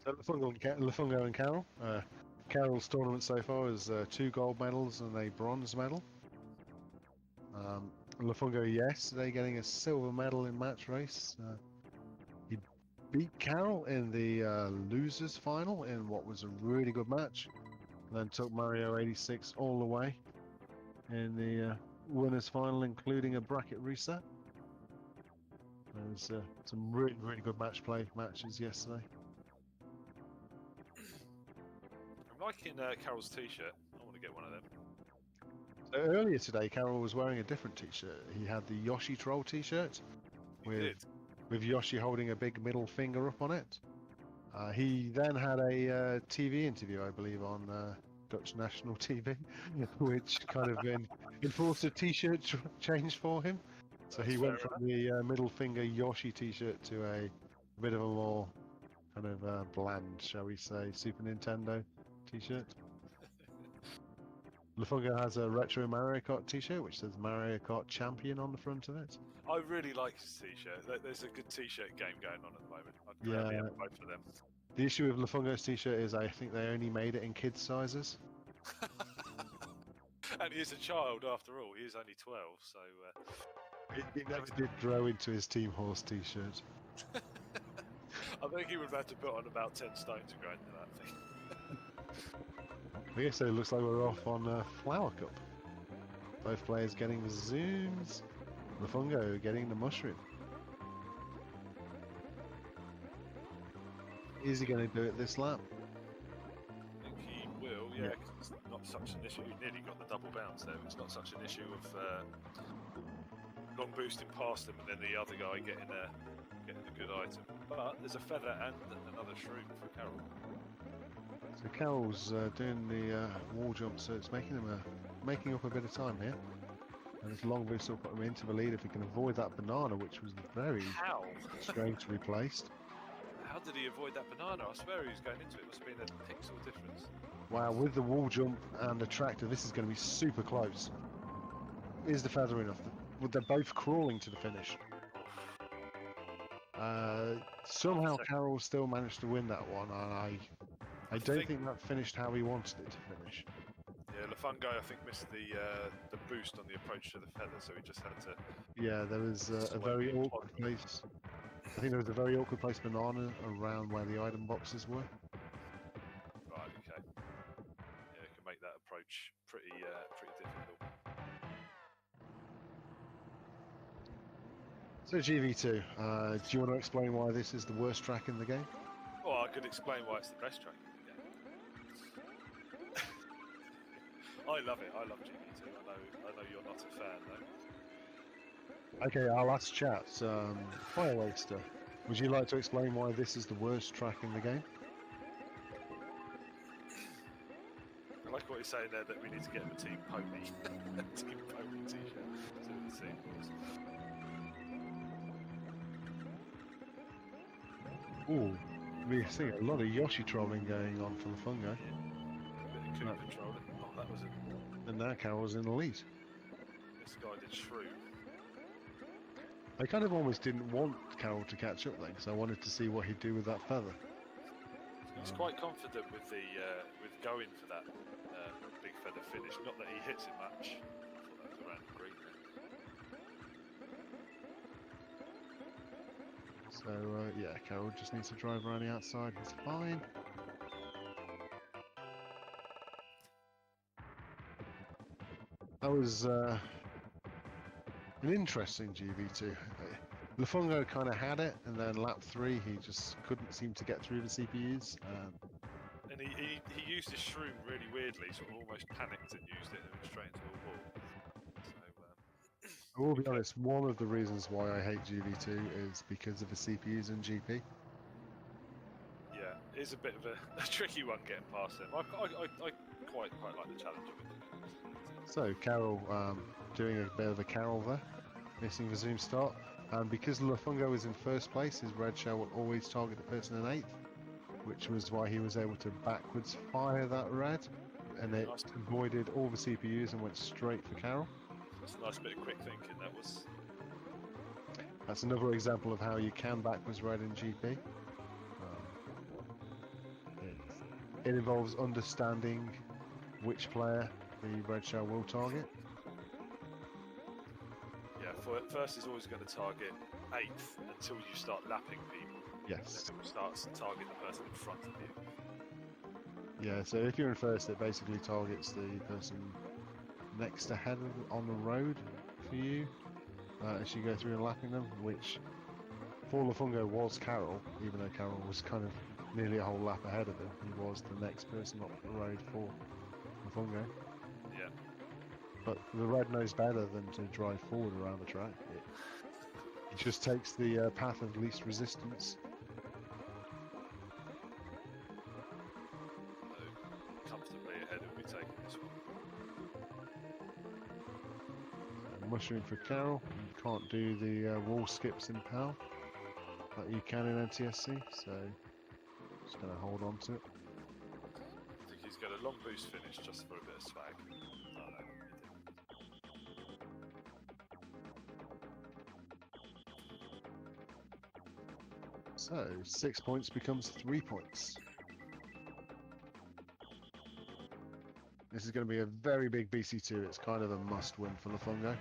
So Lafungo and Carroll. Carroll's tournament so far is 2 gold medals and a bronze medal. Lafungo yesterday getting a silver medal in match race. He beat Carroll in the losers final in what was a really good match. And then took Mario 86 all the way in the winners final, including a bracket reset. There was some really good matches yesterday. I'm liking Carroll's t-shirt. I want to get one of them. So earlier today, Carroll was wearing a different t-shirt. He had the Yoshi Troll t-shirt with Yoshi holding a big middle finger up on it. He then had a TV interview, I believe, on Dutch national TV, which kind of enforced a t-shirt change for him. So he went from the middle finger Yoshi t-shirt to a bit of a more kind of bland, shall we say, Super Nintendo t-shirt. Lafungo has a retro Mario Kart t-shirt which says Mario Kart Champion on the front of it. I really like his t-shirt. There's a good t-shirt game going on at the moment. I'd gladly have both of them. The issue with Lafungo's t-shirt is I think they only made it in kids' sizes. And he is a child after all. He is only 12, so... He never did grow into his Team Horse t-shirt. I think he would have had to put on about 10 stone to grow into that thing. I guess it looks like we're off on Flower Cup. Both players getting the zooms. Lafungo getting the mushroom. Is he going to do it this lap? I think he will, yeah, because it's not such an issue. He nearly got the double bounce there. It's not such an issue of long boosting past him and then the other guy getting a good item. But there's a feather and another shroom for Carroll. So Carroll's doing the wall jump, so it's making up a bit of time here. And this long boost will put him into the lead if he can avoid that banana, which was very strangely placed. How did he avoid that banana? I swear he was going into it. It must have been a pixel difference. Wow, with the wall jump and the tractor, this is going to be super close. Is the feather enough? They're both crawling to the finish. Somehow Carroll still managed to win that one, and I don't think that finished how he wanted it to finish. Yeah, Lafungo, I think, missed the boost on the approach to the feather, so he just had to... Yeah, there was a very awkward place. I think there was a very awkward place banana around where the item boxes were. Right, okay. Yeah, it can make that approach pretty difficult. So GV2, do you want to explain why this is the worst track in the game? Well, I could explain why it's the best track in the game. I love it. I love GP2. I know you're not a fan, though. Okay, our last chat. Fire Waster, would you like to explain why this is the worst track in the game? I like what you're saying there, that we need to get him a Team Pony. Team Pony t-shirt. So we can see it was. Ooh, we're seeing a lot of Yoshi trolling going on for Lafungo. A bit of Koopa trolling. Oh, that was it. And now Carroll's in the lead. This guy did shrew. I kind of almost didn't want Carroll to catch up then, because I wanted to see what he'd do with that feather. He's quite confident with with going for that big feather finish. Not that he hits it much. I thought that was around the green there. So yeah, Carroll just needs to drive around the outside. He's fine. That was an interesting GV2. Lafungo kind of had it, and then lap 3 he just couldn't seem to get through the CPUs. And he used his shroom really weirdly, sort of almost panicked and used it and went straight into a wall. So, I will be honest, one of the reasons why I hate GV2 is because of the CPUs in GP. Yeah, it's a bit of a tricky one getting past them. I quite like the challenge of it. So Carroll doing a bit of a Carroll there, missing the zoom start. And because Lafungo is in first place, his red shell will always target the person in 8th, which was why he was able to backwards fire that red, and it avoided all the CPUs and went straight for Carroll. That's a nice bit of quick thinking, that was. That's another example of how you can backwards red in GP. It involves understanding which player the red shell will target. Yeah, first is always going to target 8th until you start lapping people. Yes. It starts to target the person in front of you. Yeah, so if you're in first, it basically targets the person next ahead on the road for you as you go through and lapping them, which for Lafungo was Carroll, even though Carroll was kind of nearly a whole lap ahead of him. He was the next person up the road for Lafungo. Yeah. But the red knows better than to drive forward around the track. It just takes the path of least resistance. Comfortably ahead will be taking this one. Mushroom for Carroll. You can't do the wall skips in PAL like you can in NTSC, so just going to hold on to it. I think he's got a long boost finish just for a bit of swag. Oh, no, he didn't. So 6 points becomes 3 points. This is going to be a very big BC2. It's kind of a must-win for Lafungo.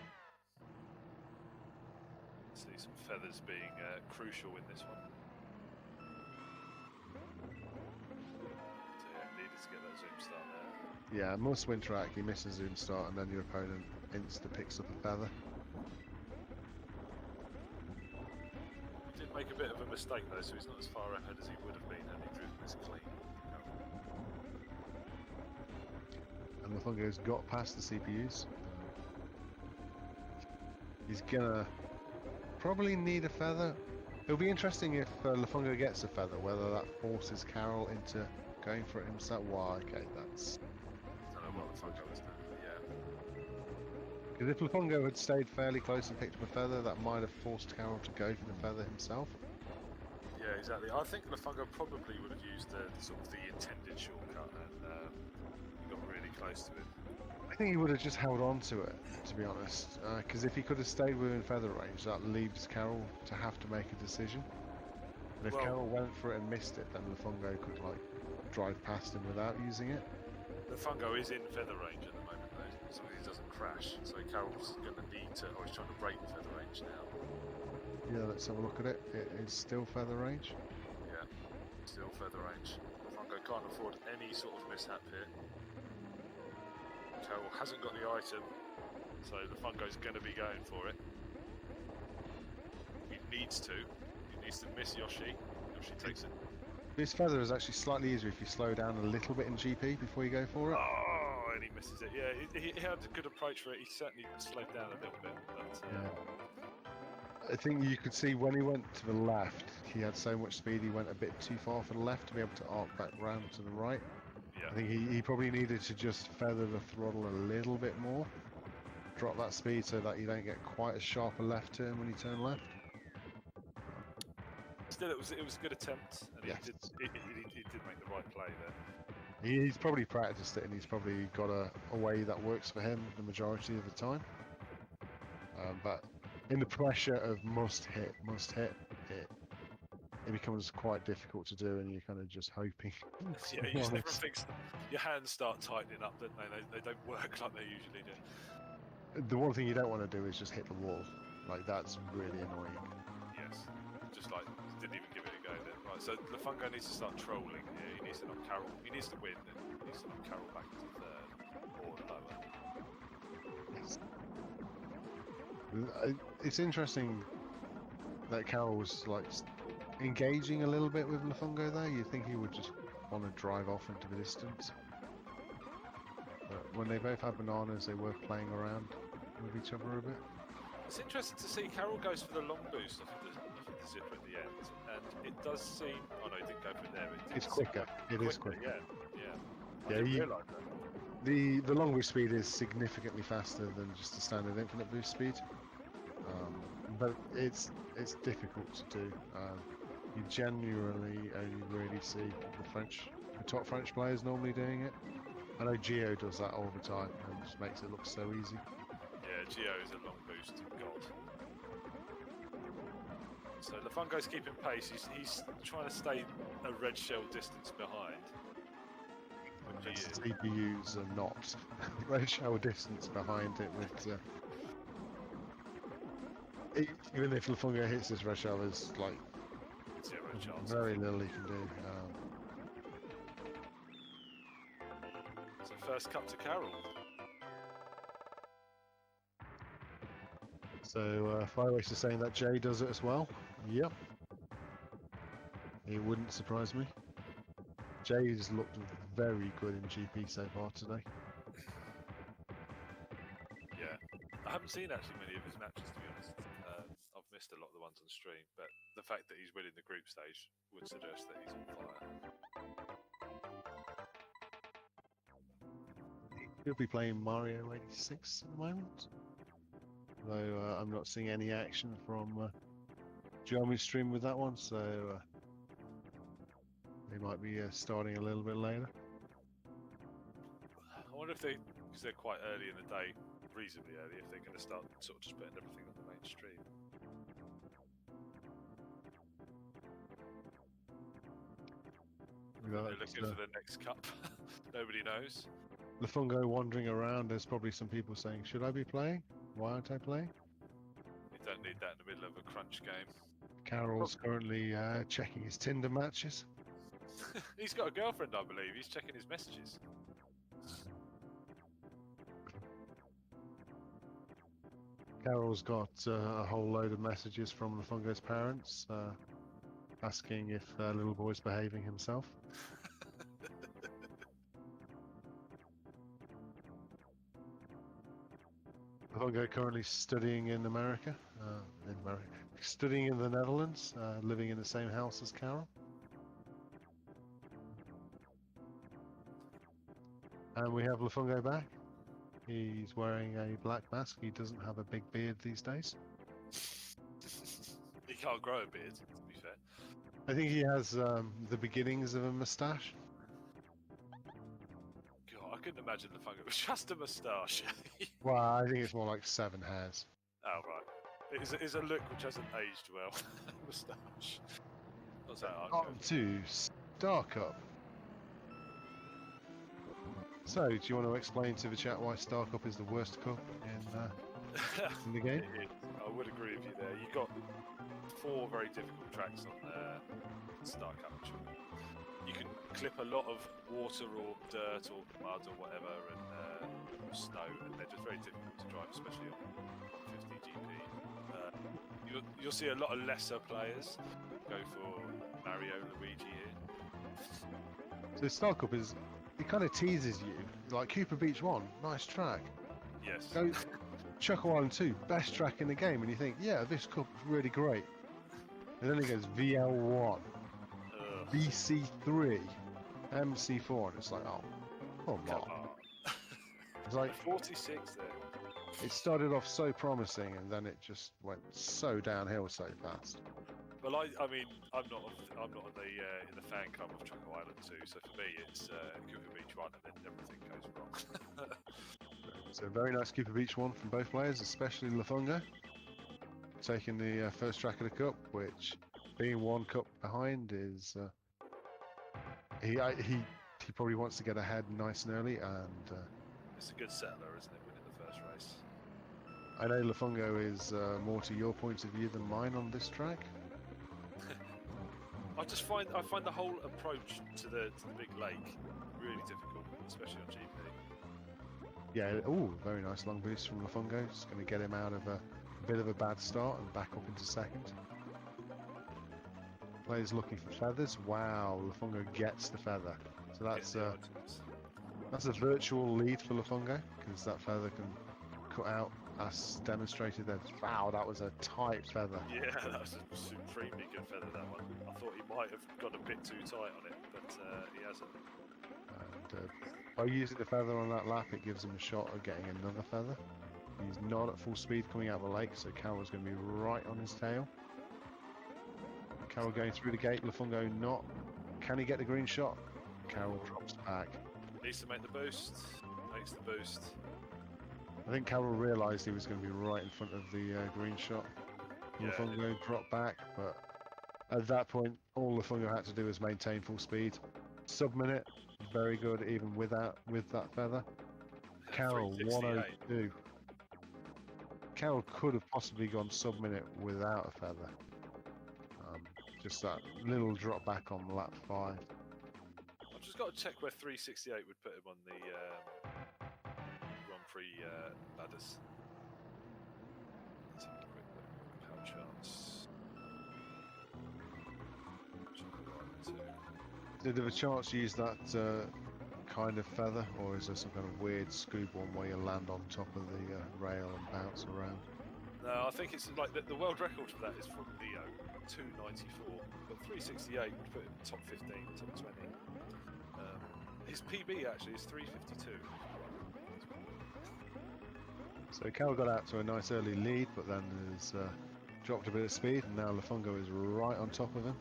See some feathers being crucial in this one. So yeah, needed to get that zoom start there. Yeah, must-win track. You miss a zoom start, and then your opponent insta picks up a feather. He did make a bit of a mistake though, so he's not as far ahead as he would have been had he driven this clean. And Lafungo's got past the CPUs. He's gonna probably need a feather. It'll be interesting if Lafungo gets a feather, whether that forces Carroll into going for it himself. Why? Okay, that's. I don't know what Lafungo was doing, but yeah. Because if Lafungo had stayed fairly close and picked up a feather, that might have forced Carroll to go for the feather himself. Yeah, exactly. I think Lafungo probably would have used the sort of the intended shortcut and got really close to it. I think he would have just held on to it, to be honest. Because if he could have stayed within feather range, that leaves Carroll to have to make a decision. And if Carroll went for it and missed it, then Lafungo could like drive past him without using it. Lafungo is in feather range at the moment though, so he doesn't crash. So Carroll's going to need to. Oh, he's trying to break the feather range now. Yeah, let's have a look at it. It is still feather range. Yeah, still feather range. Lafungo can't afford any sort of mishap here. Carroll hasn't got the item, so Lafungo's going to be going for it. He needs to. He needs to miss Yoshi. Yoshi takes it. This feather is actually slightly easier if you slow down a little bit in GP before you go for it. Oh, and he misses it. Yeah, he had a good approach for it. He certainly slowed down a little bit. But, yeah. I think you could see when he went to the left, he had so much speed he went a bit too far for the left to be able to arc back round to the right. Yeah. I think he probably needed to just feather the throttle a little bit more. Drop that speed so that you don't get quite as sharp a left turn when you turn left. Still, it was a good attempt, and yes. he did make the right play there. He's probably practiced it, and he's probably got a way that works for him the majority of the time. But in the pressure of must hit, it becomes quite difficult to do, and you're kind of just hoping. Yeah, you just never think your hands start tightening up, don't they? They don't work like they usually do. The one thing you don't want to do is just hit the wall. Like, that's really annoying. Yes, just like, didn't even give it a go then. Right, so Lafungo needs to start trolling here. He needs to knock Carroll. He needs to win, and he needs to knock Carroll back to third or lower. Yes. It's interesting that Carroll was like engaging a little bit with Lafungo there. You'd think he would just want to drive off into the distance. But when they both had bananas, they were playing around with each other a bit. It's interesting to see Carroll goes for the long boost off of the zipper at the end, and it does seem. Oh no, he didn't go for it there. It's quicker. It is quicker. Yeah. I Yeah, didn't realise that. The long boost speed is significantly faster than just the standard infinite boost speed, but it's difficult to do. You genuinely only really see the top French players normally doing it. I know Gio does that all the time and just makes it look so easy. Yeah, Gio is a long boost god. So Lafungo's keeping pace. He's trying to stay a red shell distance behind. Which he is. CPUs are not. Red shell distance behind it with. Even if Lafunga hits this red shell, there's like 0 chance. very little he can do. So first cut to Carroll. So Fireways is saying that Jay does it as well. Yep. It wouldn't surprise me. Jay's looked very good in GP so far today. Yeah. I haven't seen actually many of his matches, to be honest. I've missed a lot of the ones on stream, but the fact that he's winning the group stage would suggest that he's on fire. He'll be playing Mario 86 at the moment. Though I'm not seeing any action from Jeremy's stream with that one, so they might be starting a little bit later. I wonder if they, because they're quite early in the day, reasonably early, if they're going to start sort of just putting everything on the main stream. They're looking for the next cup. Nobody knows. Lafungo wandering around. There's probably some people saying, "Should I be playing? Why aren't I playing?" You don't need that in the middle of a crunch game. Carroll's currently checking his Tinder matches. He's got a girlfriend, I believe. He's checking his messages. Carroll's got a whole load of messages from Lafungo's parents asking if little boy's behaving himself. Lafungo currently studying in America, studying in the Netherlands, living in the same house as Carroll. And we have Lafungo back. He's wearing a black mask. He doesn't have a big beard these days. He can't grow a beard, to be fair. I think he has the beginnings of a moustache. God, I couldn't imagine the Lafungo with just a moustache. Well, I think it's more like 7 hairs. Oh, right. It is a look which hasn't aged well. Moustache. What's that? On to Star Cup. So, do you want to explain to the chat why Star Cup is the worst cup in the game? I would agree with you there. You've got 4 very difficult tracks on Star Cup. You can clip a lot of water or dirt or mud or whatever and snow, and they're just very difficult to drive, especially on 50 GP. You'll see a lot of lesser players go for Mario, Luigi here. So Star Cup is... It kind of teases you, like Cooper Beach 1, nice track. Yes. Go Chuckle Island 2, best track in the game, and you think, yeah, this cup is really great. And then it goes VL1, BC3, MC4, and it's like, oh, come on. It's like 46 there. It started off so promising, and then it just went so downhill so fast. Well, I mean, I'm not in the fan club of Chuckle Island 2, so for me it's Cooper Beach 1, and then everything goes wrong. So very nice Cooper Beach 1 from both players, especially Lafunga, taking the first track of the cup, which, being 1 cup behind, is he probably wants to get ahead nice and early, and it's a good settler, isn't it, winning the first race? I know Lafungo is more to your point of view than mine on this track. I find the whole approach to the big lake really difficult, especially on GP. Yeah, oh, very nice long boost from Lafungo. It's going to get him out of a bit of a bad start and back up into second. Players looking for feathers. Wow, Lafungo gets the feather. So that's a virtual lead for Lafungo, because that feather can cut out, as demonstrated there. Wow, that was a tight feather. Yeah, that was a supremely good feather, that one. I thought he might have got a bit too tight on it, but he hasn't. And by using the feather on that lap, it gives him a shot of getting another feather. He's not at full speed coming out of the lake, so Carroll's going to be right on his tail. Carroll going through the gate, Lafungo not. Can he get the green shot? Carroll drops back. Needs to make the boost. Makes the boost. I think Carroll realised he was going to be right in front of the green shot. Yeah, Lafungo dropped back, but at that point, all Lafungo had to do was maintain full speed. Sub-minute, very good even with that feather. Carroll 102. Carroll could have possibly gone sub-minute without a feather. Just that little drop back on lap 5. I've just got to check where 368 would put him on the Grand Prix ladders. Let's have a quick look. How chance? Did there have a chance to use that kind of feather, or is there some kind of weird scoop one where you land on top of the rail and bounce around? No, I think it's like the world record for that is from Leo, 294, but 368 would put him top 15, top 20. His PB actually is 352. So Carroll got out to a nice early lead, but then has dropped a bit of speed, and now Lafungo is right on top of him.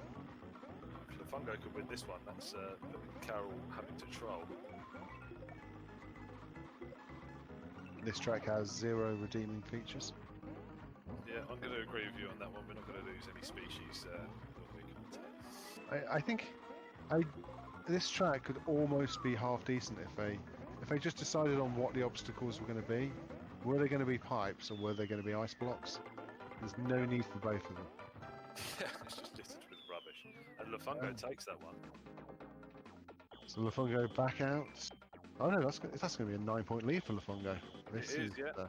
If Lafungo could win this one, that's Carroll having to troll. This track has 0 redeeming features. Yeah, I'm going to agree with you on that one. We're not going to lose any species. I think this track could almost be half decent if they just decided on what the obstacles were going to be. Were they going to be pipes or were they going to be ice blocks? There's no need for both of them. Yeah, it's just littered with rubbish. And Lafungo takes that one. So Lafungo back out. Oh no, that's going to be a 9-point lead for Lafungo. This is yeah.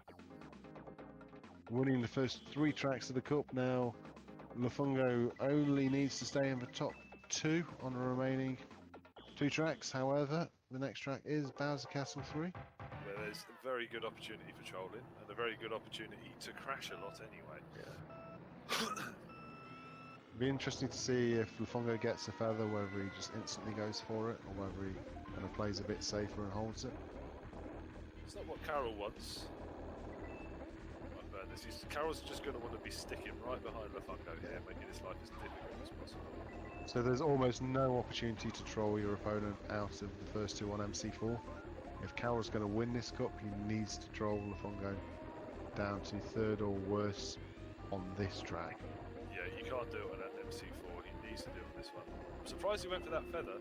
Winning the first 3 tracks of the Cup now. Lafungo only needs to stay in the top 2 on the remaining 2 tracks. However, the next track is Bowser Castle 3. Where there's a very good opportunity for trolling and a very good opportunity to crash a lot anyway. Yeah. Be interesting to see if Lafungo gets a feather, whether he just instantly goes for it or whether he kind of plays a bit safer and holds it. It's not what Carroll wants. Carroll's just going to want to be sticking right behind Lafungo here, making his life as difficult as possible. So there's almost no opportunity to troll your opponent out of the first 2 on MC4. If Carroll's going to win this cup, he needs to troll Lafungo down to 3rd or worse on this track. Yeah, you can't do it on that MC4. He needs to do it on this one. I'm surprised he went for that feather.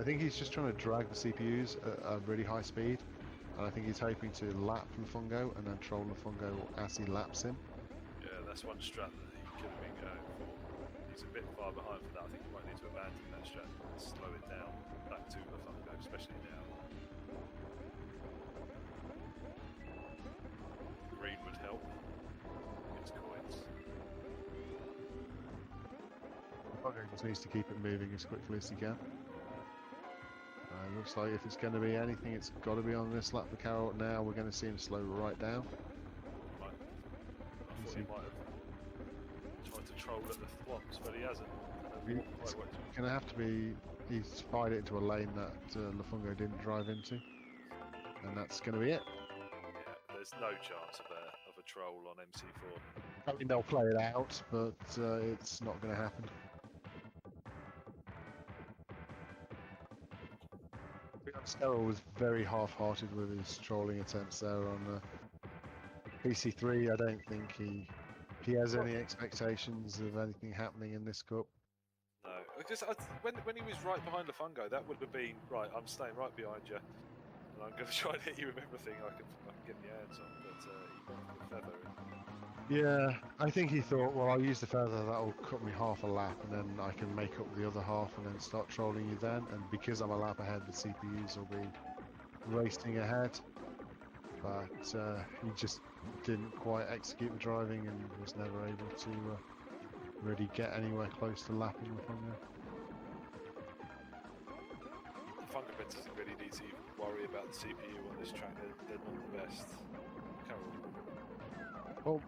I think he's just trying to drag the CPUs at a really high speed. And I think he's hoping to lap Lafungo and then troll Lafungo as he laps him. Yeah, that's one strat that he could have been going for. He's a bit far behind for that. I think he might need to abandon that strat and slow it down back to Lafungo, especially now. Green would help. Gets coins. Lafungo just needs to keep it moving as quickly as he can. Looks like if it's going to be anything, it's got to be on this lap for Carroll. Now we're going to see him slow right down. I thought he might have tried to troll at the thwomps, but he hasn't. It's going to have to be. He's spied it into a lane that Lafungo didn't drive into, and that's going to be it. Yeah, there's no chance of a troll on MC4. I mean, they'll play it out, but it's not going to happen. Carroll was very half-hearted with his trolling attempts there on PC3. I don't think he has any expectations of anything happening in this cup. No, because when he was right behind Lafungo, that would have been right. I'm staying right behind you, and I'm going to try and hit you with everything I can get my hands on. But he went for the feather. Yeah, I think he thought, well, I'll use the feather, that'll cut me half a lap, and then I can make up the other half and then start trolling you then. And because I'm a lap ahead, the CPUs will be racing ahead. But he just didn't quite execute the driving and was never able to really get anywhere close to lapping Lafungo. Lafungo doesn't really need to even worry about the CPU on this track. They're not the best. Well,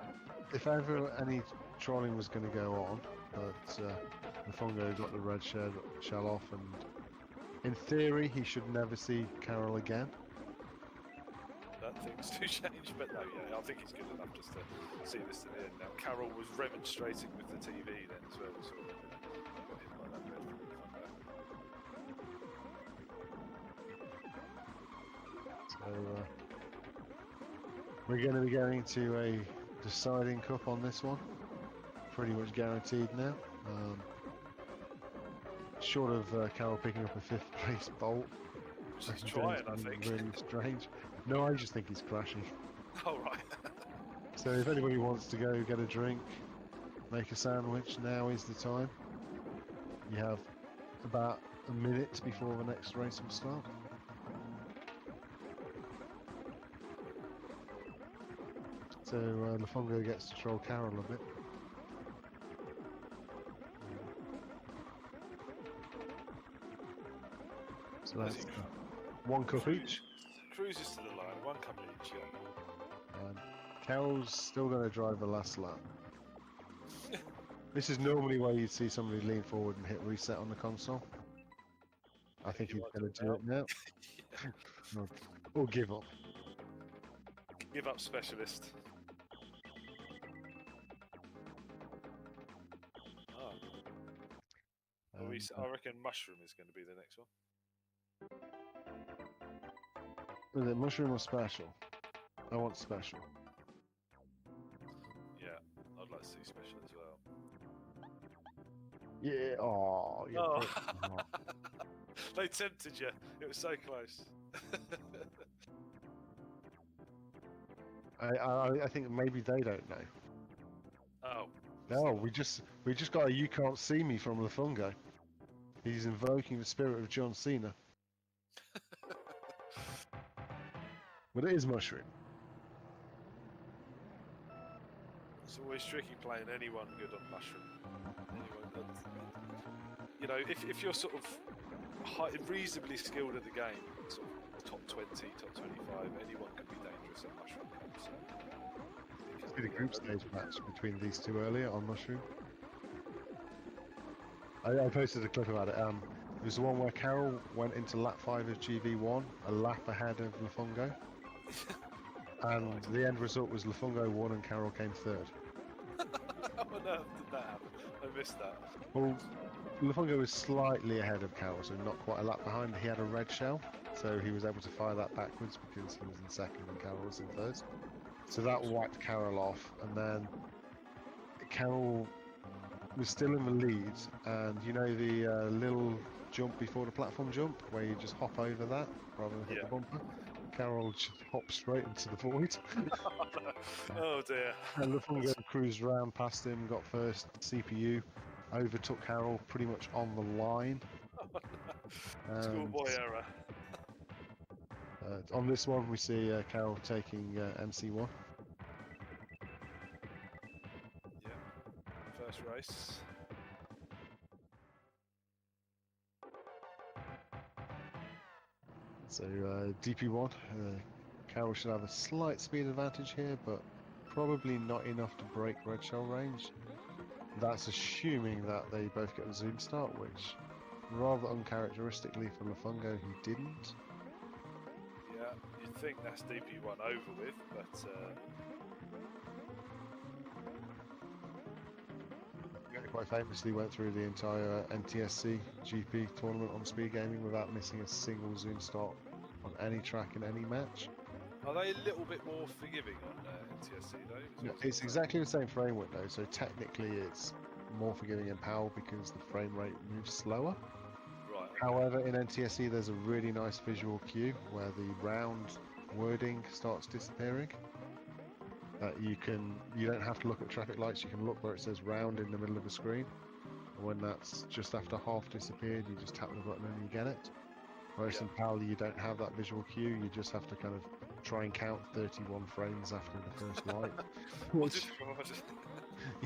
if ever any trolling was going to go on, but Lafungo got the red shell off, and in theory he should never see Carroll again. That things do change, but no, yeah, I think he's good enough just to see this to the end. Now, Carroll was remonstrating with the TV then as well, so got hit by that red from Lafungo. So we're going to be going to a deciding cup on this one, pretty much guaranteed now. short of Carroll picking up a 5th place bolt. He's trying, I think. Really strange. No, I just think he's crashing. Oh, right. So if anybody wants to go get a drink, make a sandwich, now is the time. You have about a minute before the next race will start. So Lafongo gets to troll Carroll a bit. So that's 1 cup each. Cruises to the line, 1 cup each, yeah. And Carroll's still going to drive the last lap. This is normally where you'd see somebody lean forward and hit reset on the console. I think he's going to do it now. Or give up. Give up specialist. I reckon Mushroom is going to be the next one. Is it Mushroom or Special? I want Special. Yeah, I'd like to see Special as well. Yeah, oh, yeah. Oh. They tempted you. It was so close. I think maybe they don't know. Oh. No, we just got a "you can't see me" from Lafongo. He's invoking the spirit of John Cena. But it is Mushroom. It's always tricky playing anyone good on Mushroom. Anyone good. You know, if you're sort of reasonably skilled at the game, sort of top 20, top 25, anyone can be dangerous at Mushroom. So, I did a group stage match between these two earlier on Mushroom. I posted a clip about it. It was the one where Carroll went into lap 5 of GV1, a lap ahead of Lafongo. And the end result was Lafongo won and Carroll came 3rd. How on earth did that happen? I missed that. Well, Lafongo was slightly ahead of Carroll, so not quite a lap behind. He had a red shell, so he was able to fire that backwards because he was in 2nd and Carroll was in 3rd. So that wiped Carroll off, and then Carroll was still in the lead, and you know the little jump before the platform jump, where you just hop over that rather than hit the bumper? Carroll just hopped straight into the void. Oh dear. And Lafongo cruised round past him, got first CPU, overtook Carroll pretty much on the line. Schoolboy error. On this one we see Carroll taking MC1. First race. So DP1, Carroll should have a slight speed advantage here, but probably not enough to break red shell range. That's assuming that they both get a zoom start, which rather uncharacteristically for Lafongo, he didn't. Yeah, you'd think that's DP1 over with, but quite famously went through the entire NTSC GP tournament on speed gaming without missing a single zoom start on any track in any match. Are they a little bit more forgiving on NTSC though? No, it's exactly the same frame window, so technically it's more forgiving in power because the frame rate moves slower. Right. Okay. However, in NTSC there's a really nice visual cue where the round wording starts disappearing. You don't have to look at traffic lights, you can look where it says round in the middle of the screen. And when that's just after half disappeared, you just tap the button and you get it. Whereas in PAL you don't have that visual cue, you just have to kind of try and count 31 frames after the first light. Which,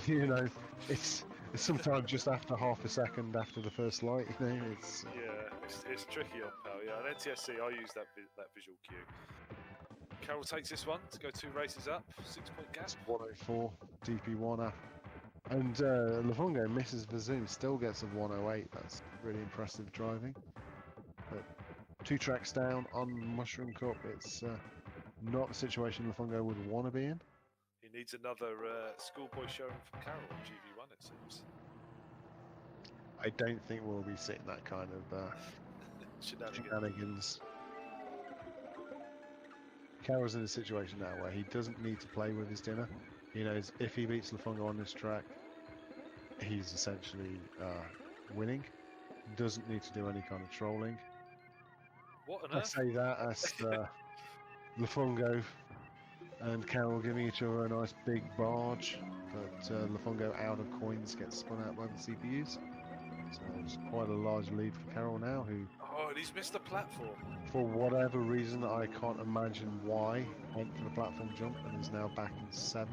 you know, it's sometimes just after half a second after the first light, you know, it's... Yeah, it's tricky on PAL, yeah. On NTSC I use that visual cue. Carroll takes this one to go 2 races up, 6-point gap. 104 DP1 up. And Lafongo misses the zoom, still gets a 108. That's really impressive driving. But 2 tracks down on Mushroom Cup, it's not a situation Lafongo would want to be in. He needs another schoolboy showing from Carroll on GV1, it seems. I don't think we'll be seeing that kind of shenanigans. Carroll's in a situation now where he doesn't need to play with his dinner. He knows if he beats Lafongo on this track, he's essentially winning. doesn't need to do any kind of trolling. What on I earth? say that as Lafungo and Carroll giving each other a nice big barge, but Lafungo out of coins gets spun out by the CPUs. So it's quite a large lead for Carroll now, who, Oh, and he's missed the platform. for whatever reason, I can't imagine why, went for the platform jump and is now back in 7th.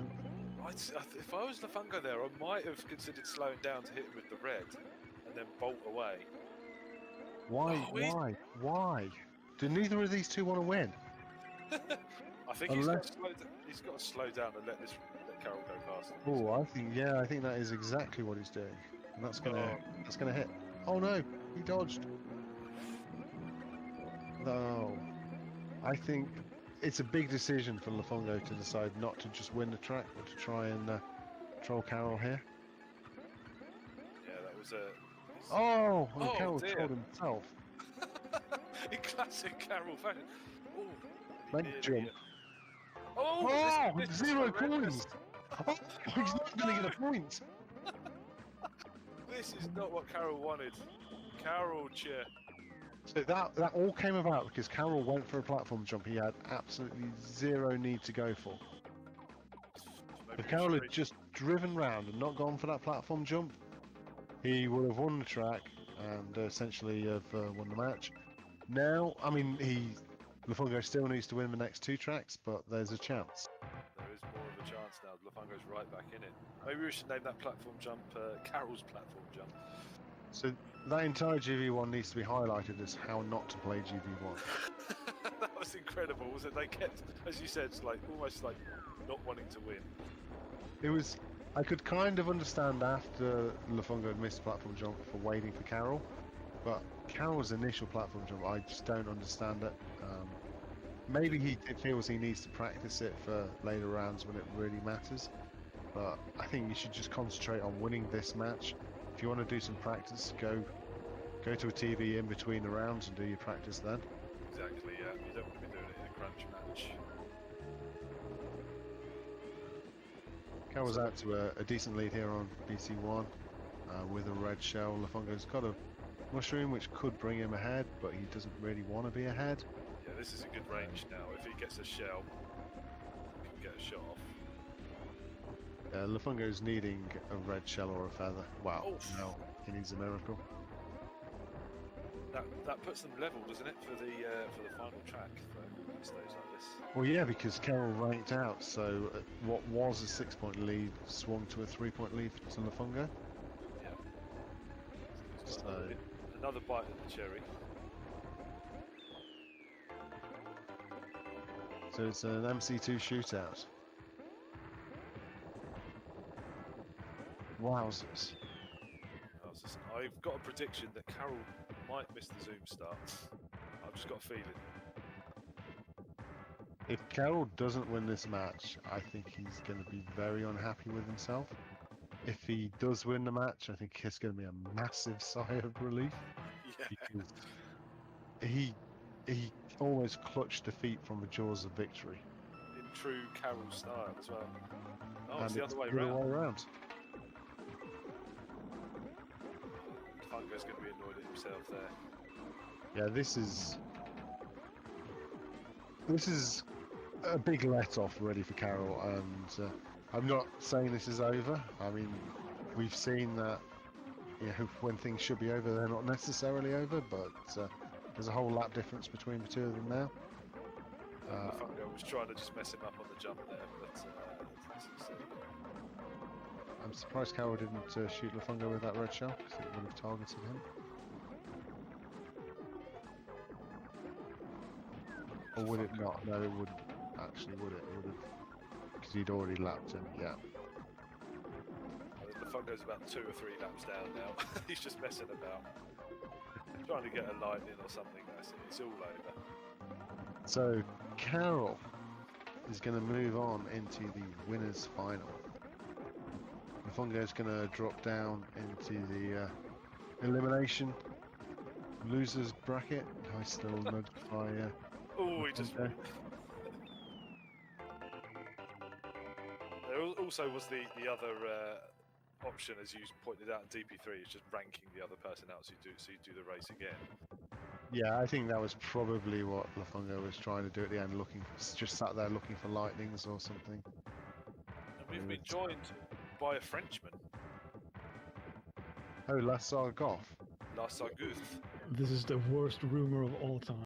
If I was Lafungo there, I might have considered slowing down to hit him with the red and then bolt away. Why? Do neither of these two want to win? I think he's got to slow down and let Carroll go past him. Oh, I think that is exactly what he's doing, and that's gonna hit. Oh no, he dodged. No, I think it's a big decision for Lafungo to decide not to just win the track, but to try and troll Carroll here. Yeah, that was a. Oh, and Oh, Carroll dear. trolled himself. In classic Carroll fashion. Oh, Then jump. Oh, Oh, 0 coins. Oh, he's not going to get a point. This is not what Carroll wanted. Carroll cheer. So that all came about because Carroll went for a platform jump he had absolutely zero need to go for. Maybe If Carroll had just driven round and not gone for that platform jump, he would have won the track and essentially have won the match. Now, I mean, Lafungo still needs to win the next 2 tracks, but there's a chance. There is more of a chance now. Lafungo's right back in it. Maybe we should name that platform jump Carroll's platform jump. So that entire GV1 needs to be highlighted as how not to play GV1. That was incredible, wasn't it? They kept, as you said, almost like not wanting to win. It was. I could kind of understand after Lafungo had missed the platform jump for waiting for Carroll, but Carroll's initial platform jump, I just don't understand it. Maybe he feels he needs to practice it for later rounds when it really matters, but I think you should just concentrate on winning this match. If you want to do some practice, go to a TV in between the rounds and do your practice then. Exactly, yeah. You don't want to be doing it in a crunch match. Carroll's out to a decent lead here on BC1 with a red shell. Lafungo's got a mushroom which could bring him ahead, but he doesn't really want to be ahead. Yeah, this is a good range now. If he gets a shell, he can get a shot off. Lafungo's needing a red shell or a feather. Wow, Oh. no, he needs a miracle. That puts them level, doesn't it, for the final track for stays like this? Well, yeah, because Carroll ranked out, so what was a 6-point lead swung to a 3-point lead to Lafungo. Yeah. So, Another bite of the cherry. so it's an MC2 shootout. Wowzers. I've got a prediction that Carroll might miss the Zoom start. I've just got a feeling. If Carroll doesn't win this match, I think he's going to be very unhappy with himself. If he does win the match, I think it's going to be a massive sigh of relief. Yeah. Because he almost clutched defeat from the jaws of victory. In true Carroll style as well. Oh, And it's the other way the other around. way around. Fungo's going to be annoyed at himself there. Yeah, this is a big let-off really for Carroll, and I'm not saying this is over. I mean, we've seen that when things should be over, they're not necessarily over, but there's a whole lap difference between the two of them now. Fungo was trying to just mess him up on the jump there, but I'm surprised Carroll didn't shoot Lafungo with that red shell, because it would have targeted him. Or would it not? No, it wouldn't. Actually, would it? It would have, because he'd already lapped him. Yeah. Lafungo's about 2 or 3 laps down now. He's just messing about, trying to get a line in or something. That's it. It's all over. So Carroll is going to move on into the winners' final. Lafungo's going to drop down into the elimination losers bracket. Nice little nudge by. Oh, he just. There also was the other option, as you pointed out in DP3, is just ranking the other person out so you do the race again. Yeah, I think that was probably what Lafongo was trying to do at the end, just sat there looking for lightnings or something. And we've been joined by a Frenchman, Oh, Lassar Goff. La Sargouth. This is the worst rumor of all time.